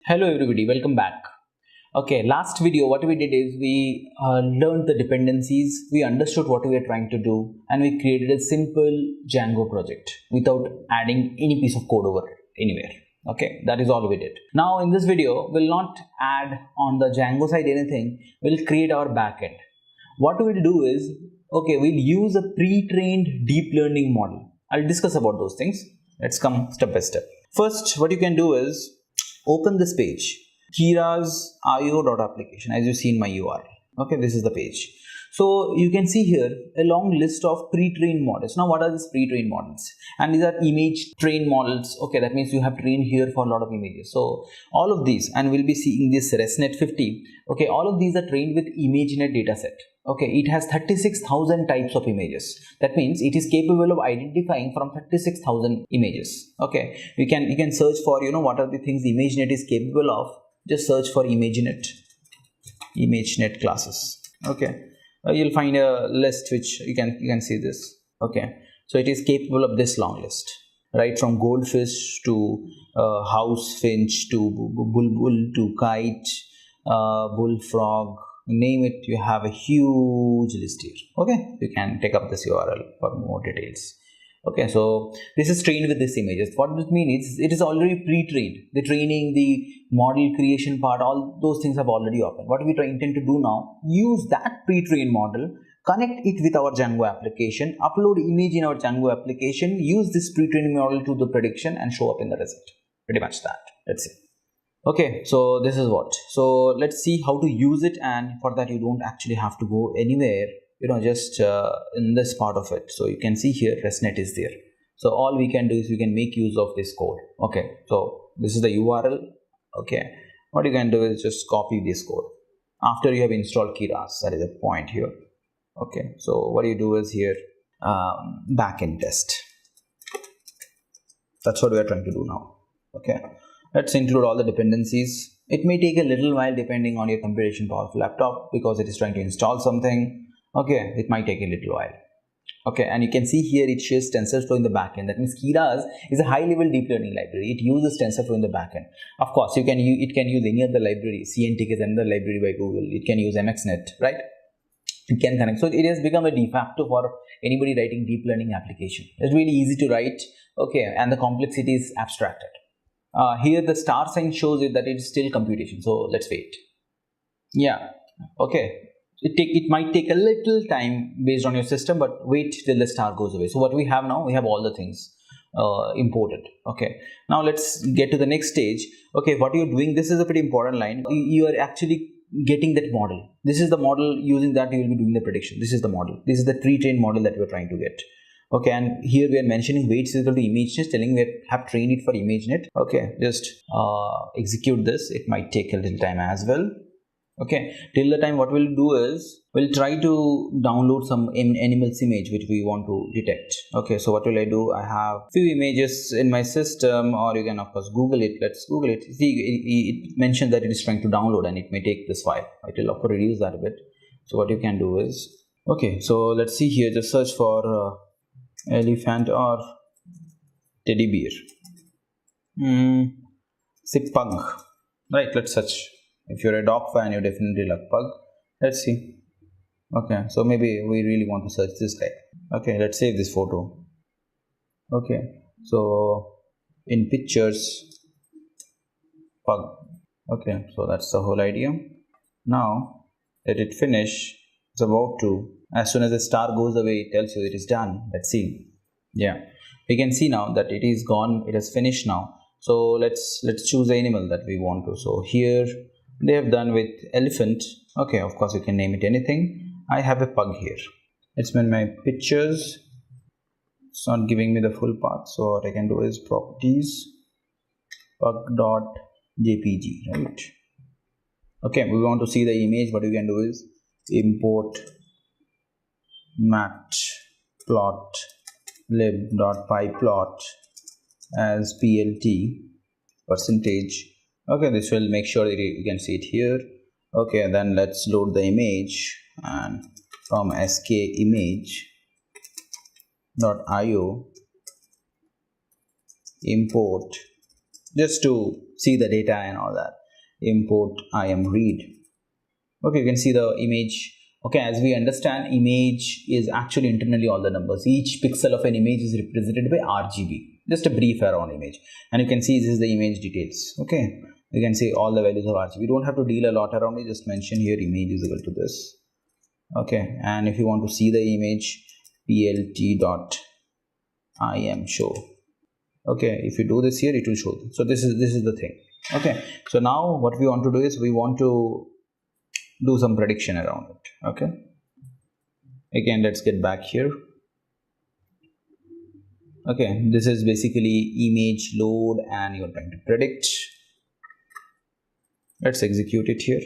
Hello everybody, welcome back. Okay, last video what we did is we learned the dependencies, we understood what we were trying to do, and we created a simple Django project without adding any piece of code over anywhere. Okay, that is all we did. Now in this video, we'll not add on the Django side anything, we'll create our backend. What we'll do is, okay, we'll use a pre-trained deep learning model. I'll discuss about those things. Let's come step by step. First, what you can do is open this page, Kira's EdYoda.application, as you see in my URL. Okay, this is the page. So you can see here a long list of pre-trained models. Now, what are these pre-trained models? And these are image trained models. Okay, that means you have trained here for a lot of images. So all of these, and we'll be seeing this ResNet 50. Okay, all of these are trained with ImageNet dataset. Okay, it has 36,000 types of images. That means it is capable of identifying from 36,000 images. Okay, you can search for what are the things ImageNet is capable of. Just search for ImageNet classes. Okay, you'll find a list which you can see this. Okay, so it is capable of this long list, right from goldfish to house finch to bulbul to kite, bullfrog. Name it, you have a huge list here. Okay, you can take up this URL for more details. Okay, so this is trained with these images. What this means is it is already pre-trained. The training, the model creation part, all those things have already opened. What we intend to do now, use that pre-trained model, connect it with our Django application, upload image in our Django application, use this pre-trained model to the prediction and show up in the result. Pretty much that. Let's see. Okay, so this is what. So let's see how to use it, and for that you don't actually have to go anywhere, just in this part of it. So you can see here ResNet is there. So all we can do is we can make use of this code. Okay, so this is the URL. Okay, what you can do is just copy this code after you have installed Keras. That is the point here. Okay, so what you do is here backend test. That's what we are trying to do now. Okay, let's include all the dependencies. It may take a little while depending on your computation power of laptop because it is trying to install something. Okay, it might take a little while. Okay, and you can see here it shares TensorFlow in the backend. That means Keras is a high-level deep learning library. It uses TensorFlow in the backend. Of course, it can use any other library. CNTK is another library by Google. It can use MXNet, right? It can connect. So it has become a de facto for anybody writing deep learning application. It's really easy to write. Okay, and the complexity is abstracted. Here the star sign shows it that it is still computation. So let's wait. Yeah. Okay. It might take a little time based on your system, but wait till the star goes away. So what we have now, we have all the things imported. Okay, now let's get to the next stage. Okay, what you're doing, this is a pretty important line. You are actually getting that model. This is the model. Using that you will be doing the prediction. This is the model. This is the pre-trained model that we're trying to get. Okay, and here we are mentioning weights is equal to ImageNet, telling we have trained it for ImageNet. Okay, just execute this. It might take a little time as well. Okay, till the time what we'll do is we'll try to download some animals image which we want to detect. Okay, so what will I do? I have few images in my system, or you can of course Google it. Let's Google it. See, it mentioned that it is trying to download and it may take this file. It will of course reduce that a bit. So what you can do is, okay, so let's see here, just search for elephant or teddy bear. Say pug, right? Let's search. If you're a dog fan, you definitely love pug. Let's see. Okay, so maybe we really want to search this guy. Okay, let's save this photo. Okay, so in pictures, pug. Okay, so that's the whole idea. Now let it finish. It's about to. As soon as the star goes away, it tells you it is done. Let's see. Yeah, we can see now that it is gone. It has finished now. So let's choose the animal that we want to. So here they have done with elephant. Okay, of course you can name it anything. I have a pug here. It's been my pictures. It's not giving me the full path. So what I can do is properties pug.jpg, right? Okay, we want to see the image. What you can do is import matplotlib.pyplot as plt percentage. Okay, this will make sure that you can see it here. Okay, then let's load the image, and from skimage.io import just to see the data and all that. Import IM read. Okay, you can see the image. Okay, as we understand, image is actually internally all the numbers. Each pixel of an image is represented by RGB. Just a brief around image, and you can see this is the image details. Okay, you can see all the values of RGB. We don't have to deal a lot around it. Just mention here image is equal to this. Okay, and if you want to see the image, plt.im show. Okay, if you do this here, it will show. So this is the thing. Okay, so now what we want to do is we want to do some prediction around it. Okay, again, let's get back here. Okay, this is basically image load and you're trying to predict. Let's execute it here.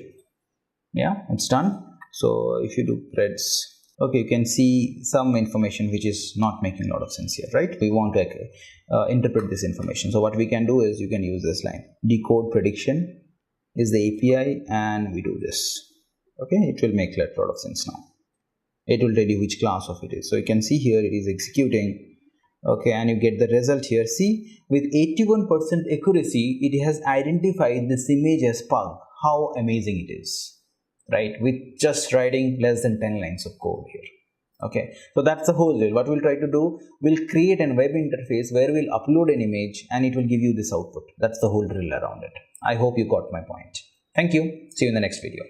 Yeah, it's done. So if you do preds, okay, you can see some information which is not making a lot of sense here, right? We want to interpret this information. So what we can do is you can use this line, decode prediction is the API, and we do this. Okay, it will make a lot of sense now. It will tell you which class of it is. So you can see here it is executing. Okay, and you get the result here. See, with 81% accuracy, it has identified this image as pug. How amazing it is, right? With just writing less than 10 lines of code here. Okay, so that's the whole deal. What we'll try to do, we'll create a web interface where we'll upload an image and it will give you this output. That's the whole drill around it. I hope you got my point. Thank you. See you in the next video.